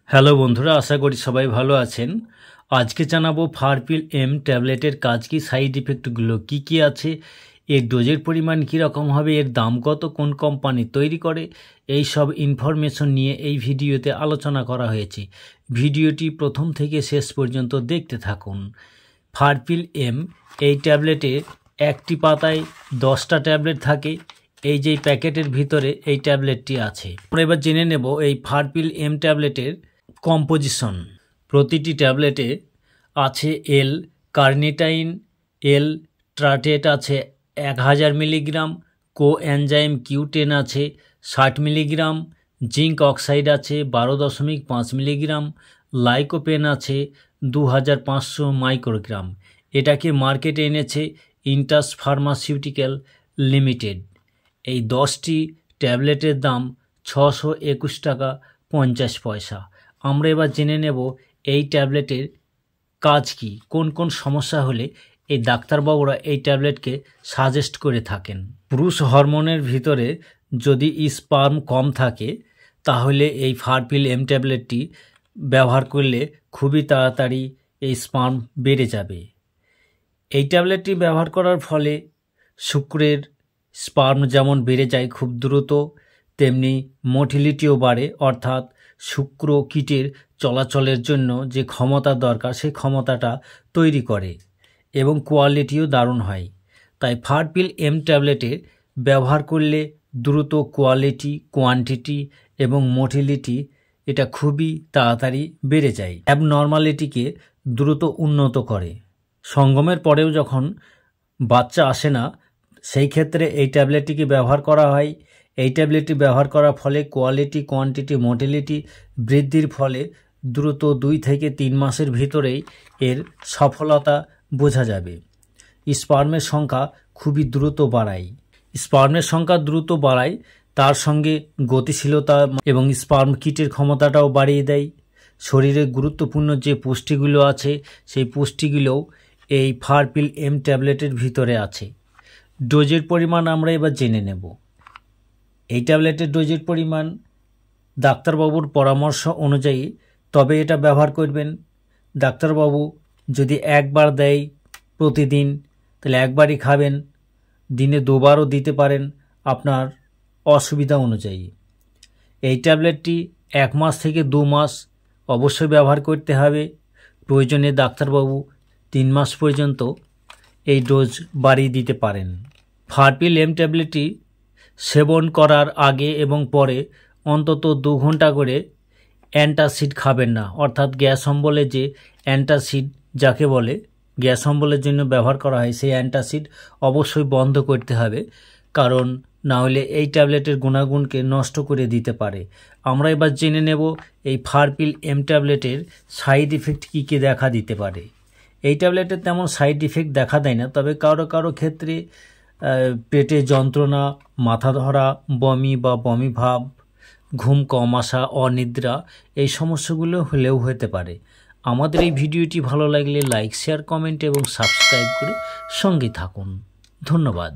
Hello বন্ধুরা, আশা করি সবাই ভালো আছেন। আজকে জানাবো ফারপিল এম ট্যাবলেটের কাজ কি, সাইড ইফেক্টগুলো কি কি আছে, এর ডোজের পরিমাণ কীরকম হবে, এর দাম কত, কোন কোম্পানি তৈরি করে, এই সব ইনফরমেশন নিয়ে এই ভিডিওতে আলোচনা করা হয়েছে। ভিডিওটি প্রথম থেকে শেষ পর্যন্ত দেখতে থাকুন। ফারপিল এম এই ট্যাবলেটে একটি পাতায় 10টা ট্যাবলেট থাকে। এই যে প্যাকেটের ভিতরে এই ট্যাবলেটটি আছে। আমরা এবার জেনে নেব এই ফারপিল এম ট্যাবলেটের কম্পোজিশন। প্রতিটি ট্যাবলেটে আছে এল কার্নিটাইন, এল ট্রাটেট আছে 1000 মিলিগ্রাম, কোএনজাইম Q10 আছে 60 মিলিগ্রাম, জিঙ্ক অক্সাইড আছে 12.5 মিলিগ্রাম, লাইকোপেন আছে 2500 মাইক্রোগ্রাম। এটাকে মার্কেটে এনেছে ইন্টাস ফার্মাসিউটিক্যাল লিমিটেড। এই 10টি ট্যাবলেটের দাম 621 টাকা 50 পয়সা। আমরা এবার জেনে নেব এই ট্যাবলেটের কাজ কি, কোন কোন সমস্যা হলে এই ডাক্তারবাবুরা এই ট্যাবলেটকে সাজেস্ট করে থাকেন। পুরুষ হরমোনের ভিতরে যদি স্পার্ম কম থাকে তাহলে এই ফারপিল এম ট্যাবলেটটি ব্যবহার করলে খুবই তাড়াতাড়ি এই স্পার্ম বেড়ে যাবে। এই ট্যাবলেটটি ব্যবহার করার ফলে শুক্রের স্পার্ম যেমন বেড়ে যায় খুব দ্রুত, তেমনি মোটিলিটিও বাড়ে, অর্থাৎ শুক্র কীটের চলাচলের জন্য যে ক্ষমতা দরকার সেই ক্ষমতাটা তৈরি করে এবং কোয়ালিটিও দারুণ হয়। তাই ফারপিল এম ট্যাবলেটে ব্যবহার করলে দ্রুত কোয়ালিটি, কোয়ান্টিটি এবং মোটিলিটি এটা খুবই তাড়াতাড়ি বেড়ে যায়। অ্যাবনর্মালিটিকে দ্রুত উন্নত করে। সঙ্গমের পরেও যখন বাচ্চা আসে না সেই ক্ষেত্রে এই ট্যাবলেটটিকে ব্যবহার করা হয়। এই ট্যাবলেটটি ব্যবহার করার ফলে কোয়ালিটি, কোয়ান্টিটি, মোটিলিটি বৃদ্ধির ফলে দ্রুত 2 থেকে 3 মাসের ভিতরেই এর সফলতা বোঝা যাবে। স্পার্মের সংখ্যা খুবই দ্রুত বাড়ায়। স্পার্মের সংখ্যা দ্রুত বাড়ায়, তার সঙ্গে গতিশীলতা এবং স্পার্ম কিটের ক্ষমতাটাও বাড়িয়ে দেয়। শরীরে গুরুত্বপূর্ণ যে পুষ্টিগুলো আছে সেই পুষ্টিগুলোও এই ফারপিল এম ট্যাবলেটের ভিতরে আছে। ডোজের পরিমাণ আমরা এবার জেনে নেব। এই ট্যাবলেটের ডোজের পরিমাণ ডাক্তারবাবুর পরামর্শ অনুযায়ী তবে এটা ব্যবহার করবেন। ডাক্তারবাবু যদি একবার দেয় প্রতিদিন তাহলে একবারই খাবেন, দিনে 2বারও দিতে পারেন আপনার অসুবিধা অনুযায়ী। এই ট্যাবলেটটি 1 মাস থেকে 2 মাস অবশ্যই ব্যবহার করতে হবে। প্রয়োজনে ডাক্তারবাবু 3 মাস পর্যন্ত এই ডোজ বাড়িয়ে দিতে পারেন। ফারপিল এম ট্যাবলেটটি সেবন করার আগে এবং পরে অন্তত 2 ঘন্টা করে অ্যান্টাসিড খাবেন না, অর্থাৎ গ্যাস অম্বলে যে অ্যান্টাসিড যাকে বলে গ্যাস অম্বলের জন্য ব্যবহার করা হয় সেই অ্যান্টাসিড অবশ্যই বন্ধ করতে হবে, কারণ না হলে এই ট্যাবলেটের গুণাগুণকে নষ্ট করে দিতে পারে। আমরা এবার জেনে নেব এই ফারপিল এম ট্যাবলেটের সাইড ইফেক্ট কী কী দেখা দিতে পারে। এই ট্যাবলেটের তেমন সাইড ইফেক্ট দেখা দেয় না, তবে কারো কারো ক্ষেত্রে পেটে যন্ত্রণা, মাথা ধরা, বমি বা বমি ভাব, ঘুম কম আসা, অনিদ্রা এই সমস্যাগুলো হলেও হতে পারে। আমাদের এই ভিডিওটি ভালো লাগলে লাইক, শেয়ার, কমেন্ট এবং সাবস্ক্রাইব করে সঙ্গে থাকুন। ধন্যবাদ।